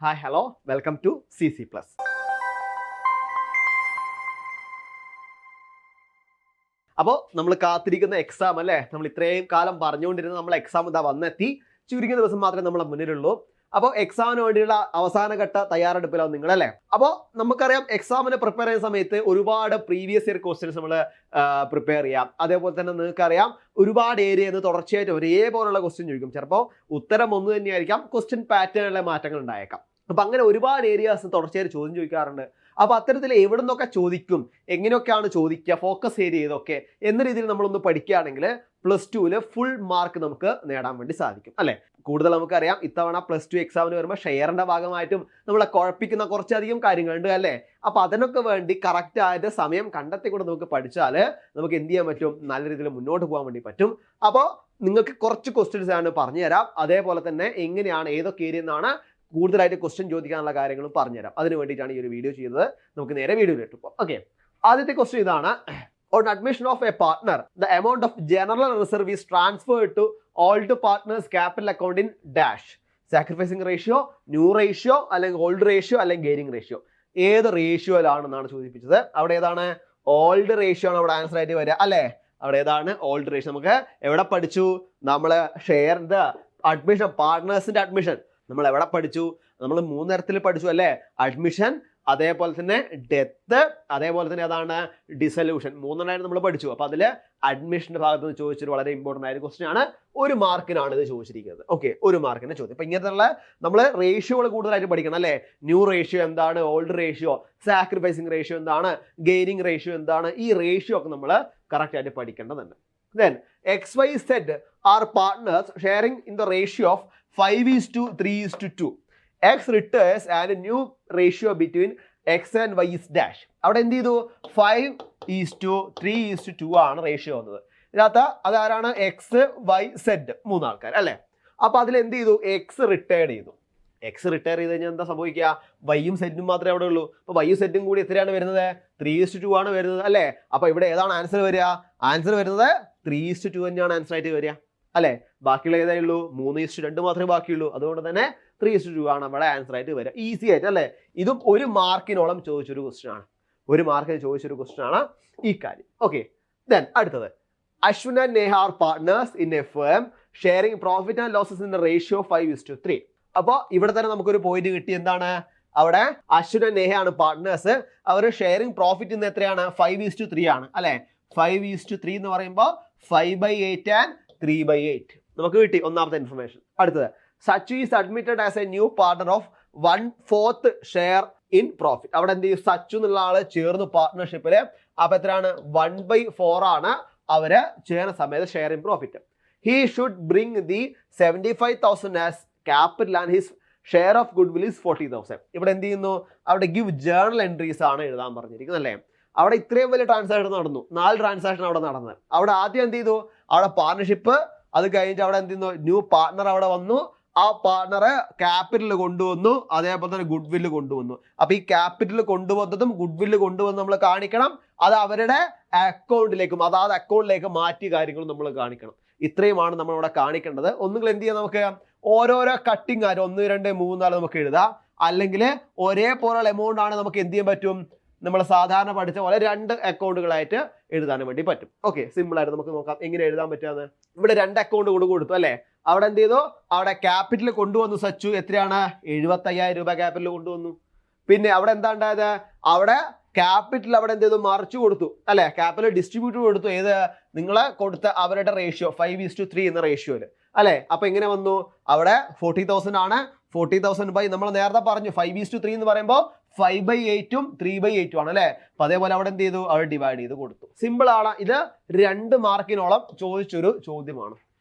Hi, hello, welcome to CC+. അപ്പോൾ നമ്മൾ കാത്തിരിക്കുന്ന എക്സാം അല്ലേ, നമ്മൾ ഇത്രയും കാലം പറഞ്ഞുകൊണ്ടിരുന്ന നമ്മൾ എക്സാം ഇതാ വന്നെത്തി. ചുരുങ്ങിയ ദിവസം മാത്രമേ നമ്മളെ മുന്നിലുള്ളൂ. അപ്പോൾ എക്സാമിന് വേണ്ടിയുള്ള അവസാനഘട്ട തയ്യാറെടുപ്പിലാവും നിങ്ങൾ അല്ലേ. അപ്പോൾ നമുക്കറിയാം എക്സാമിന് പ്രിപ്പയർ ചെയ്യുന്ന സമയത്ത് ഒരുപാട് പ്രീവിയസ് ഇയർ ക്വസ്റ്റ്യൻസ് നമ്മൾ പ്രിപ്പയർ ചെയ്യാം. അതേപോലെ തന്നെ നിങ്ങൾക്കറിയാം ഒരുപാട് ഏരിയയിൽ നിന്ന് തുടർച്ചയായിട്ട് ഒരേപോലുള്ള ക്വസ്റ്റ്യൻ ചോദിക്കും. ചിലപ്പോൾ ഉത്തരം ഒന്ന് തന്നെയായിരിക്കാം, ക്വസ്റ്റ്യൻ പാറ്റേണിലെ മാറ്റങ്ങൾ ഉണ്ടായേക്കാം. അപ്പം അങ്ങനെ ഒരുപാട് ഏരിയാസ് തുടർച്ചയായിട്ട് ചോദ്യം ചോദിക്കാറുണ്ട്. അപ്പോൾ അത്തരത്തിൽ എവിടെ നിന്നൊക്കെ ചോദിക്കും, എങ്ങനെയൊക്കെയാണ് ചോദിക്കുക, ഫോക്കസ് ഏരിയ ഏതൊക്കെ എന്ന രീതിയിൽ നമ്മളൊന്ന് പഠിക്കുകയാണെങ്കിൽ +2 ഫുൾ മാർക്ക് നമുക്ക് നേടാൻ വേണ്ടി സാധിക്കും അല്ലേ. കൂടുതൽ നമുക്കറിയാം ഇത്തവണ +2 എക്സാമിന് വരുമ്പോൾ ഷെയറിന്റെ ഭാഗമായിട്ടും നമ്മളെ കുഴപ്പിക്കുന്ന കുറച്ചധികം കാര്യങ്ങളുണ്ട് അല്ലേ. അപ്പോൾ അതിനൊക്കെ വേണ്ടി കറക്റ്റ് ആയിട്ട് സമയം കണ്ടെത്തിക്കൊണ്ട് നമുക്ക് പഠിച്ചാൽ നമുക്ക് എന്ത് ചെയ്യാൻ പറ്റും, നല്ല രീതിയിൽ മുന്നോട്ട് പോകാൻ വേണ്ടി പറ്റും. അപ്പോൾ നിങ്ങൾക്ക് കുറച്ച് ക്വസ്റ്റ്യൻസ് ആണ് പറഞ്ഞുതരാം. അതേപോലെ തന്നെ എങ്ങനെയാണ് ഏതൊക്കെ ഏരിയ എന്നാണ് കൂടുതലായിട്ട് ക്വസ്റ്റ്യൻ ചോദിക്കാനുള്ള കാര്യങ്ങളും പറഞ്ഞുതരാം. അതിന് വേണ്ടിയിട്ടാണ് ഈ ഒരു വീഡിയോ ചെയ്യുന്നത്. നമുക്ക് നേരെ വീഡിയോയിലിട്ട് പോകാം. ഓക്കെ, ആദ്യത്തെ ക്വസ്റ്റ്യൻ ഇതാണ്. On admission of a partner, the amount of general reserve is transferred to old partners capital account in dash. Sacrificing ratio, new ratio, അല്ലെങ്കിൽ old ratio, അല്ലെങ്കിൽ gaining ratio. ഏത് റേഷ്യോയിലാണെന്നാണ് ചോദിപ്പിച്ചത്. അവിടെ ഏതാണ്? ഓൾഡ് റേഷ്യോ ആണ് അവിടെ answer ആയിട്ട് വരിക അല്ലേ. അവിടെ ഏതാണ്? Old ratio. നമുക്ക് എവിടെ പഠിച്ചു? നമ്മൾ ഷെയറിന്റെ അഡ്മിഷൻ, പാർട്ട്നേഴ്സിന്റെ അഡ്മിഷൻ നമ്മൾ എവിടെ പഠിച്ചു? നമ്മൾ 3 തരത്തിൽ പഠിച്ചു അല്ലേ. അഡ്മിഷൻ, അതേപോലെ തന്നെ ഡെത്ത്, അതേപോലെ തന്നെ അതാണ് ഡിസൊല്യൂഷൻ. 3 നമ്മൾ പഠിച്ചു. അപ്പോൾ അതിൽ അഡ്മിഷന്റെ ഭാഗത്ത് നിന്ന് ചോദിച്ചൊരു വളരെ ഇമ്പോർട്ടൻ്റ് ആയ ക്വസ്റ്റ്യൻ ആണ്. 1 മാർക്കിനാണ് ഇത് ചോദിച്ചിരിക്കുന്നത്. ഓക്കെ, 1 മാർക്കിന്റെ ചോദ്യം. അപ്പോൾ ഇങ്ങനത്തെ നമ്മൾ റേഷ്യോകൾ കൂടുതലായിട്ട് പഠിക്കണം അല്ലേ. ന്യൂ റേഷ്യോ എന്താണ്, ഓൾഡ് റേഷ്യോ, സാക്രിഫൈസിങ് റേഷ്യോ എന്താണ്, ഗെയിനിങ് റേഷ്യോ എന്താണ്, ഈ റേഷ്യോ ഒക്കെ നമ്മൾ കറക്റ്റ് ആയിട്ട് പഠിക്കേണ്ടതുണ്ട്. Then XYZ are partners sharing in the ratio of 5:3:2. X retires and a new ratio between X and Y is dash. അവിടെ എന്ത് ചെയ്തു? 5:3:2 ആണ് റേഷ്യോ വന്നത്. ഇതിനകത്ത് അതാരാണ്? എക്സ് വൈ സെഡ്, 3 ആൾക്കാർ അല്ലേ. അപ്പൊ അതിൽ എന്ത് ചെയ്തു? എക്സ് റിട്ടയർ ചെയ്തു. എക്സ് റിട്ടയർ ചെയ്ത് കഴിഞ്ഞാൽ എന്താ സംഭവിക്കുക? വൈയും സെറ്റും മാത്രമേ അവിടെ ഉള്ളൂ. അപ്പൊ വൈയും സെറ്റും കൂടി എത്രയാണ് വരുന്നത്? 3:2 ആണ് വരുന്നത് അല്ലേ. അപ്പൊ ഇവിടെ ഏതാണ് ആൻസർ വരിക? ആൻസർ വരുന്നത് 3:2 തന്നെയാണ് ആൻസർ ആയിട്ട് വരിക അല്ലേ. ബാക്കിയുള്ള ഏതേ ഉള്ളൂ? 3:2 മാത്രമേ ബാക്കിയുള്ളൂ. അതുകൊണ്ട് തന്നെ 3:2 ആണ് നമ്മുടെ ആൻസർ ആയിട്ട് വരിക. ഈസി ആയിട്ട് അല്ലേ. ഇതും 1 മാർക്കിനോളം ചോദിച്ചൊരു ക്വസ്റ്റ്യൻ ആണ്. 1 മാർക്കിന് ചോദിച്ചൊരു ക്വസ്റ്റ്യൻ ആണ് ഈ കാര്യം. ഓക്കെ, ദെൻ അടുത്തത്. Ashwin and Neha are partners in a firm sharing profit and losses in the ratio 5:3. അപ്പോൾ ഇവിടെ തന്നെ നമുക്കൊരു പോയിന്റ് കിട്ടി. എന്താണ്? അവിടെ അശ്വിൻ ആൻഡ് നേഹ ആണ് പാർട്ട്നേഴ്സ്. അവർ ഷെയറിംഗ് പ്രോഫിറ്റ് ഇന്ന് എത്രയാണ്? 5:3 ആണ് അല്ലെ. 5:3 എന്ന് പറയുമ്പോൾ 5/8 ആൻഡ് 3/8 നമുക്ക് കിട്ടി. ഒന്നാമത്തെ ഇൻഫർമേഷൻ. അടുത്തത്, Sachu is admitted as A new partner of 1/4 share in profit. അവിടെ എന്ത് ചെയ്യും? സച്ചു എന്നുള്ള ആള് ചേർന്ന് പാർട്ട്ണർഷിപ്പില്. അപ്പൊ എത്രയാണ്? 1/4 ആണ് അവര് ചേർന്ന സമയത്ത് share in profit. He should bring the 75,000 as capital and his share of good will is 40,000. ഇവിടെ എന്ത് ചെയ്യുന്നു? അവിടെ ഗിവ് ജേർണൽ എൻട്രീസ് ആണ് എഴുതാൻ പറഞ്ഞിരിക്കുന്നത് അല്ലേ. അവിടെ ഇത്രയും വലിയ ട്രാൻസാക്ഷൻ നടന്നു, 4 ട്രാൻസാക്ഷൻ അവിടെ നടന്നത്. അവിടെ ആദ്യം എന്ത് ചെയ്തു? അവിടെ പാർട്ണർഷിപ്പ്, അത് കഴിഞ്ഞിട്ട് അവിടെ എന്ത് ചെയ്യുന്നു? ന്യൂ പാർട്ണർ അവിടെ വന്നു. ആ പാർട്ണറെ ക്യാപിറ്റൽ കൊണ്ടുവന്നു, അതേപോലെ തന്നെ ഗുഡ് വില്ല് കൊണ്ടുവന്നു. അപ്പൊ ഈ ക്യാപിറ്റൽ കൊണ്ടുവന്നതും ഗുഡ് വില്ല് കൊണ്ടുവന്ന് നമ്മൾ കാണിക്കണം. അത് അവരുടെ അക്കൗണ്ടിലേക്കും അതാത് അക്കൗണ്ടിലേക്ക് മാറ്റിയ കാര്യങ്ങളും നമ്മൾ കാണിക്കണം. ഇത്രയുമാണ് നമ്മൾ ഇവിടെ കാണിക്കേണ്ടത്. ഒന്നുകിൽ എന്ത് ചെയ്യാം? നമുക്ക് ഓരോരോ കട്ടിങ് ആയിട്ട് 1, 2, 3, 4 നമുക്ക് എഴുതാം. അല്ലെങ്കിൽ ഒരേപോലുള്ള എമൗണ്ട് ആണ് നമുക്ക് എന്ത് ചെയ്യാൻ പറ്റും? നമ്മൾ സാധാരണ പഠിച്ച പോലെ 2 അക്കൗണ്ടുകളായിട്ട് എഴുതാനും വേണ്ടി പറ്റും. ഓക്കെ, സിമ്പിൾ ആയിട്ട് നമുക്ക് നോക്കാം എങ്ങനെ എഴുതാൻ പറ്റുമെന്ന്. ഇവിടെ 2 അക്കൗണ്ട് കൊടുത്തു അല്ലേ. അവിടെ എന്ത് ചെയ്തു? അവിടെ ക്യാപിറ്റൽ കൊണ്ടുവന്നു സച്ചു. എത്രയാണ്? 75,000 രൂപ ക്യാപിറ്റൽ കൊണ്ടുവന്നു. പിന്നെ അവിടെ എന്താ ഉണ്ടായത്? അവിടെ ക്യാപിറ്റൽ അവിടെ എന്ത് ചെയ്തു? മറിച്ചു കൊടുത്തു അല്ലെ. ക്യാപിറ്റൽ ഡിസ്ട്രിബ്യൂട്ട് കൊടുത്തു. ഏത്? നിങ്ങളെ കൊടുത്ത അവരുടെ റേഷ്യോ 5:3 എന്ന റേഷ്യോയില് അല്ലെ. അപ്പൊ എങ്ങനെ വന്നു? അവിടെ 40,000 ആണ്. 40,000 ബൈ നമ്മൾ നേരത്തെ പറഞ്ഞു 5:3 എന്ന് പറയുമ്പോൾ 5/8 3/8 ആണ് അല്ലെ. അപ്പൊ അതേപോലെ അവിടെ എന്ത് ചെയ്തു? അവർ ഡിവൈഡ് ചെയ്ത് കൊടുത്തു. സിമ്പിൾ ആണ്. ഇത് 2 മാർക്കിനോളം ചോദിച്ചൊരു ചോദ്യമാണ്.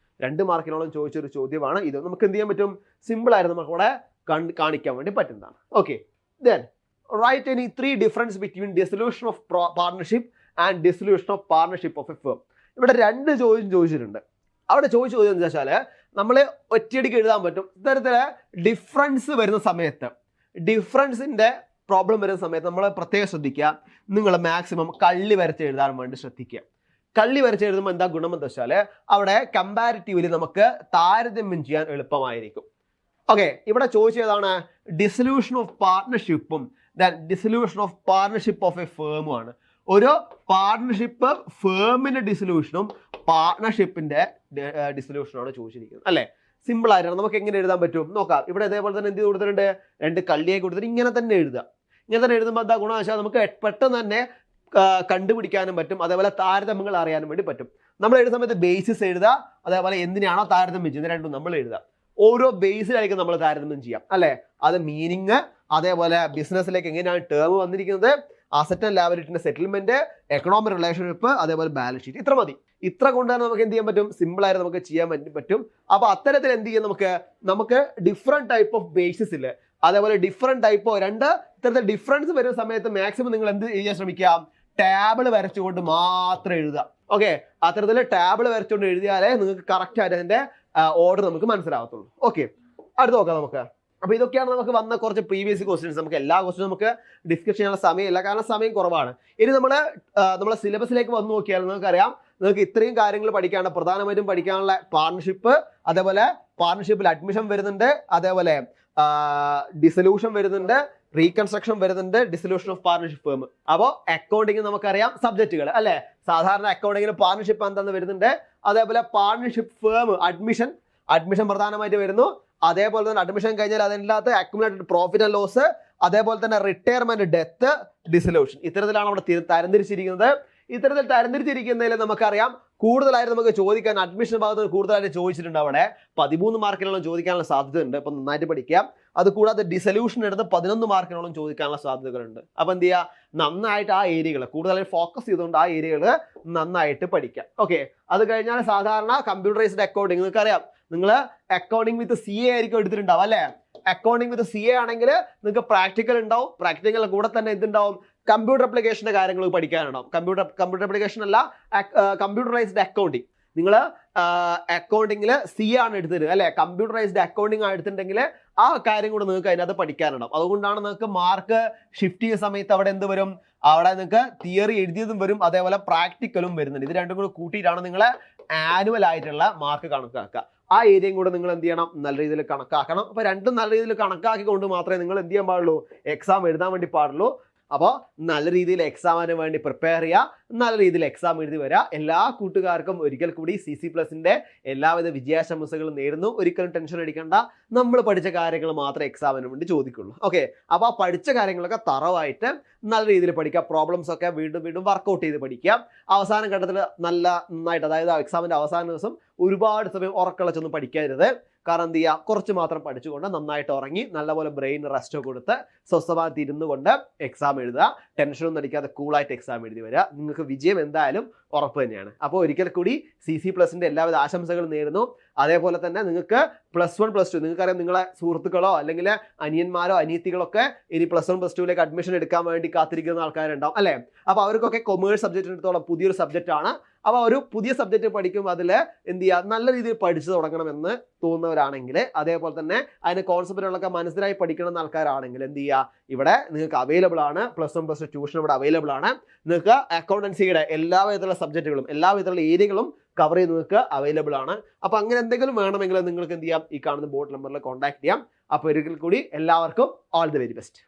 2 മാർക്കിനോളം ചോദിച്ചൊരു ചോദ്യമാണ് ഇത്. നമുക്ക് എന്ത് ചെയ്യാൻ പറ്റും? സിമ്പിൾ ആയിരുന്നു നമുക്ക് ഇവിടെ കാണിക്കാൻ വേണ്ടി പറ്റുന്നതാണ്. Okay, then write any 3 difference between dissolution of partnership and dissolution of partnership of a firm. ഇവിടെ 2 ചോദ്യം ചോദിച്ചിട്ടുണ്ട്. അവിടെ ചോദിച്ച ചോദ്യം എന്താ വെച്ചാൽ നമ്മൾ ഒറ്റയടിക്ക് എഴുതാൻ പറ്റും. ഇത്തരത്തില് ഡിഫറൻസ് വരുന്ന സമയത്ത്, ഡിഫറൻസിന്റെ പ്രോബ്ലം വരുന്ന സമയത്ത് നമ്മൾ പ്രത്യേകം ശ്രദ്ധിക്കുക. നിങ്ങൾ മാക്സിമം കള്ളി വരച്ച് എഴുതാൻ വേണ്ടി ശ്രദ്ധിക്കുക. കള്ളി വരച്ച് എഴുതുമ്പോൾ എന്താ ഗുണമെന്ന് വെച്ചാൽ അവിടെ കമ്പാരിറ്റീവ്ലി നമുക്ക് താരതമ്യം ചെയ്യാൻ എളുപ്പമായിരിക്കും. ഓക്കെ, ഇവിടെ ചോദിച്ചതാണ് ഡിസൊല്യൂഷൻ ഓഫ് പാർട്ട്ണർഷിപ്പും dissolution of partnership of a ഫേമുമാണ്. ഒരു പാർട്ട്ണർഷിപ്പ് ഫേമിന്റെ ഡിസൊല്യൂഷനും പാർട്ട്ണർഷിപ്പിന്റെ ഡിസൊല്യൂഷനാണ് ചോദിച്ചിരിക്കുന്നത് അല്ലേ. സിമ്പിൾ ആയിട്ടാണ്. നമുക്ക് എങ്ങനെ എഴുതാൻ പറ്റും നോക്കാം. ഇവിടെ ഇതേപോലെ തന്നെ എന്ത് കൊടുത്തിട്ടുണ്ട്, 2 കള്ളിയെ കൊടുത്തിട്ട് ഇങ്ങനെ തന്നെ എഴുതുക. ഇങ്ങനെ തന്നെ എഴുതുമ്പോൾ എന്താ ഗുണം വെച്ചാൽ നമുക്ക് പെട്ടെന്ന് തന്നെ കണ്ടുപിടിക്കാനും പറ്റും, അതേപോലെ താരതമ്യങ്ങൾ അറിയാനും വേണ്ടി പറ്റും. നമ്മൾ എഴുതുന്ന സമയത്ത് ബേസിസ് എഴുതുക, അതേപോലെ എന്തിനാണോ താരതമ്യം ചെയ്യുന്നത് രണ്ടും നമ്മൾ എഴുതുക. ഓരോ ബേസിലായിരിക്കും നമ്മൾ താരതമ്യം ചെയ്യാം അല്ലേ. അത് മീനിങ്, അതേപോലെ ബിസിനസ്സിലേക്ക് എങ്ങനെയാണ് ടേം വന്നിരിക്കുന്നത്, അസറ്റ് ആൻഡ് ലയബിലിറ്റിന്റെ സെറ്റിൽമെന്റ്, എക്കണോമിക് റിലേഷൻഷിപ്പ്, അതേപോലെ ബാലൻസ് ഷീറ്റ്. ഇത്ര മതി. ഇത്ര കൊണ്ടാണ് നമുക്ക് എന്ത് ചെയ്യാൻ പറ്റും, സിമ്പിൾ ആയിട്ട് നമുക്ക് ചെയ്യാൻ പറ്റും. അപ്പൊ അത്തരത്തിൽ എന്ത് ചെയ്യാം, നമുക്ക് ഡിഫറെന്റ് ടൈപ്പ് ഓഫ് ബേസിസ് ഇല്ല, അതേപോലെ ഡിഫറെന്റ് ടൈപ്പ് ഇത്തരത്തിൽ ഡിഫറൻസ് വരുന്ന സമയത്ത് മാക്സിമം നിങ്ങൾ എന്ത് ചെയ്യാൻ ശ്രമിക്കാം, ടാബിൾ വരച്ചുകൊണ്ട് മാത്രം എഴുതുക. ഓക്കെ, അത്തരത്തിൽ ടാബിൾ വരച്ചുകൊണ്ട് എഴുതിയാലേ നിങ്ങൾക്ക് കറക്റ്റ് ആയിട്ട് അതിന്റെ ഓർഡർ നമുക്ക് മനസ്സിലാവത്തുള്ളൂ. ഓക്കെ, അടുത്ത് നോക്കാം നമുക്ക്. അപ്പൊ ഇതൊക്കെയാണ് നമുക്ക് വന്ന കുറച്ച് പ്രീവിയസ് ക്വസ്റ്റ്യൻസ്. നമുക്ക് എല്ലാ ക്വസ്റ്റ്യനും നമുക്ക് ഡിസ്കസ് ചെയ്യാനുള്ള സമയമില്ല, കാരണം സമയം കുറവാണ്. ഇനി നമ്മളെ സിലബസിലേക്ക് വന്ന് നോക്കിയാൽ നിങ്ങൾക്കറിയാം, നിങ്ങൾക്ക് ഇത്രയും കാര്യങ്ങൾ പഠിക്കാണ്. പ്രധാനമായിട്ടും പഠിക്കാനുള്ള പാർട്ണർഷിപ്പ്, അതേപോലെ പാർട്ണർഷിപ്പിൽ അഡ്മിഷൻ വരുന്നുണ്ട്, അതേപോലെ ഡിസൊല്യൂഷൻ വരുന്നുണ്ട്, റീകൺസ്ട്രക്ഷൻ വരുന്നുണ്ട്, ഡിസൊല്യൂഷൻ ഓഫ് പാർട്ണർഷിപ്പ് ഫേം. അപ്പോൾ അക്കൗണ്ടിങ് നമുക്കറിയാം സബ്ജക്റ്റുകൾ അല്ലെ. സാധാരണ അക്കൗണ്ടിങ്ങിൽ പാർട്ണർഷിപ്പ് എന്താണെന്ന് വരുന്നുണ്ട്, അതേപോലെ പാർട്ണർഷിപ്പ് ഫേം അഡ്മിഷൻ പ്രധാനമായിട്ട് വരുന്നു. അതേപോലെ തന്നെ അഡ്മിഷൻ കഴിഞ്ഞാൽ അതിനകത്ത് അക്യുമുലേറ്റഡ് പ്രോഫിറ്റ് ആൻഡ് ലോസ്, അതേപോലെ തന്നെ റിട്ടയർമെന്റ്, ഡെത്ത്, ഡിസൊല്യൂഷൻ. ഇത്തരത്തിലാണ് അവിടെ തരംതിരിച്ചിരിക്കുന്നത്. ഇത്തരത്തിൽ തരംതിരിച്ചിരിക്കുന്നതിൽ നമുക്കറിയാം കൂടുതലായിട്ട് നമുക്ക് ചോദിക്കാൻ അഡ്മിഷൻ ഭാഗത്ത് കൂടുതലായിട്ട് ചോദിച്ചിട്ടുണ്ട്. അവിടെ 13 മാർക്കിനോളം ചോദിക്കാനുള്ള സാധ്യതയുണ്ട്. അപ്പം നന്നായിട്ട് പഠിക്കാം. അതുകൂടാതെ ഡിസൊല്യൂഷൻ എടുത്ത് 11 മാർക്കിനോളം ചോദിക്കാനുള്ള സാധ്യതകളുണ്ട്. അപ്പം എന്ത് ചെയ്യുക, നന്നായിട്ട് ആ ഏരിയകൾ കൂടുതലായിട്ട് ഫോക്കസ് ചെയ്തുകൊണ്ട് ആ ഏരിയകൾ നന്നായിട്ട് പഠിക്കാം. ഓക്കെ, അത് കഴിഞ്ഞാൽ സാധാരണ കമ്പ്യൂട്ടറൈസ്ഡ് അക്കൗണ്ടിങ് നിങ്ങൾക്കറിയാം. നിങ്ങൾ അക്കൗണ്ടിങ് വിത്ത് CA ആയിരിക്കും എടുത്തിട്ടുണ്ടാവും അല്ലെ. അക്കൗണ്ടിങ് വിത്ത് CA ആണെങ്കിൽ നിങ്ങൾക്ക് പ്രാക്ടിക്കൽ ഉണ്ടാവും. പ്രാക്ടിക്കലിന്റെ കൂടെ തന്നെ എന്തുണ്ടാവും, കമ്പ്യൂട്ടർ അപ്ലിക്കേഷന്റെ കാര്യങ്ങൾ പഠിക്കാനുണ്ടാവും. കമ്പ്യൂട്ടർ അപ്ലിക്കേഷൻ അല്ല, കമ്പ്യൂട്ടറൈസ്ഡ് അക്കൗണ്ടിങ്. നിങ്ങൾ അക്കൗണ്ടിങ്ങിൽ CA ആണ് എടുത്തത് അല്ലെ, കമ്പ്യൂട്ടറൈസ്ഡ് അക്കൗണ്ടിങ് ആണ് എടുത്തിട്ടുണ്ടെങ്കിൽ ആ കാര്യം കൂടെ നിങ്ങൾക്ക് അതിനകത്ത് പഠിക്കാനുണ്ടാവും. അതുകൊണ്ടാണ് നിങ്ങൾക്ക് മാർക്ക് ഷിഫ്റ്റ് ചെയ്യുന്ന സമയത്ത് അവിടെ എന്ത് വരും, അവിടെ നിങ്ങൾക്ക് തിയറി എഴുതിയതും വരും, അതേപോലെ പ്രാക്ടിക്കലും വരുന്നുണ്ട്. ഇത് രണ്ടും കൂടെ കൂട്ടിയിട്ടാണ് നിങ്ങൾ ആനുവൽ ആയിട്ടുള്ള മാർക്ക് കണക്കാക്കുക. ആ ഏരിയയും കൂടെ നിങ്ങൾ എന്ത് ചെയ്യണം, നല്ല രീതിയിൽ കണക്കാക്കണം. അപ്പൊ രണ്ടും നല്ല രീതിയിൽ കണക്കാക്കിക്കൊണ്ട് മാത്രമേ നിങ്ങൾ എന്ത് ചെയ്യാൻ പാടുള്ളൂ, എക്സാം എഴുതാൻ വേണ്ടി പാടുള്ളൂ. അപ്പോൾ നല്ല രീതിയിൽ എക്സാമിന് വേണ്ടി പ്രിപ്പയർ ചെയ്യുക, നല്ല രീതിയിൽ എക്സാം എഴുതി വരിക. എല്ലാ കൂട്ടുകാർക്കും ഒരിക്കൽ കൂടി CC+ന്റെ എല്ലാവിധ വിജയാശംസകളും നേരുന്നു. ഒരിക്കലും ടെൻഷൻ അടിക്കേണ്ട, നമ്മൾ പഠിച്ച കാര്യങ്ങൾ മാത്രമേ എക്സാമിന് വേണ്ടി ചോദിക്കുള്ളൂ. ഓക്കെ, അപ്പോൾ ആ പഠിച്ച കാര്യങ്ങളൊക്കെ തറവായിട്ട് നല്ല രീതിയിൽ പഠിക്കുക. പ്രോബ്ലംസ് ഒക്കെ വീണ്ടും വർക്കൗട്ട് ചെയ്ത് പഠിക്കുക. അവസാന ഘട്ടത്തിൽ നന്നായിട്ട്, അതായത് എക്സാമിന്റെ അവസാന ദിവസം ഒരുപാട് സമയം ഉറക്കളച്ചൊന്നും പഠിക്കരുത്. കാരണം എന്ത് ചെയ്യുക, കുറച്ച് മാത്രം പഠിച്ചുകൊണ്ട് നന്നായിട്ട് ഉറങ്ങി നല്ലപോലെ ബ്രെയിൻ റെസ്റ്റ് കൊടുത്ത് സ്വസ്ഥമായിട്ട് ഇരുന്നു കൊണ്ട് എക്സാം എഴുതുക. ടെൻഷനൊന്നും അടിക്കാതെ കൂളായിട്ട് എക്സാം എഴുതി വരിക. നിങ്ങൾക്ക് വിജയം എന്തായാലും ഉറപ്പ് തന്നെയാണ്. അപ്പോൾ ഒരിക്കൽ കൂടി CC+ന്റെ എല്ലാവിധ ആശംസകളും നേരുന്നു. അതേപോലെ തന്നെ നിങ്ങൾക്ക് +1 +2 നിങ്ങൾക്കറിയാം, നിങ്ങളെ സുഹൃത്തുക്കളോ അല്ലെങ്കിൽ അനിയന്മാരോ അനിയത്തികളൊക്കെ ഇനി +1 +2ലേക്ക് അഡ്മിഷൻ എടുക്കാൻ വേണ്ടി കാത്തിരിക്കുന്ന ആൾക്കാരുണ്ടാവും അല്ലേ. അപ്പോൾ അവർക്കൊക്കെ കൊമേഴ്സ് സബ്ജക്റ്റിനടുത്തോളം പുതിയൊരു സബ്ജക്റ്റ് ആണ്. അപ്പോൾ ഒരു പുതിയ സബ്ജക്റ്റ് പഠിക്കുമ്പോൾ അതിൽ എന്ത് ചെയ്യുക, നല്ല രീതിയിൽ പഠിച്ചു തുടങ്ങണമെന്ന് തോന്നുന്നവരാണെങ്കിൽ, അതേപോലെ തന്നെ അതിന്റെ കോൺസെപ്റ്റുകളൊക്കെ മനസ്സിലായി പഠിക്കണം ആൾക്കാരാണെങ്കിൽ എന്ത് ചെയ്യുക, ഇവിടെ നിങ്ങൾക്ക് അവൈലബിൾ ആണ്. +1 +2 ട്യൂഷൻ ഇവിടെ അവൈലബിൾ ആണ്. നിങ്ങൾക്ക് അക്കൗണ്ടൻസിയുടെ എല്ലാ വിധത്തിലുള്ള സബ്ജക്റ്റുകളും എല്ലാ വിധത്തിലുള്ള ഏരിയകളും കവർ ചെയ്ത് നിങ്ങൾക്ക് അവൈലബിൾ ആണ്. അപ്പോൾ അങ്ങനെ എന്തെങ്കിലും വേണമെങ്കിൽ നിങ്ങൾക്ക് എന്ത് ചെയ്യാം, ഈ കാണുന്ന ബോർഡ് നമ്പറിൽ കോൺടാക്ട് ചെയ്യാം. അപ്പോൾ ഒരിക്കൽ കൂടി എല്ലാവർക്കും ഓൾ ദി വെരി ബെസ്റ്റ്.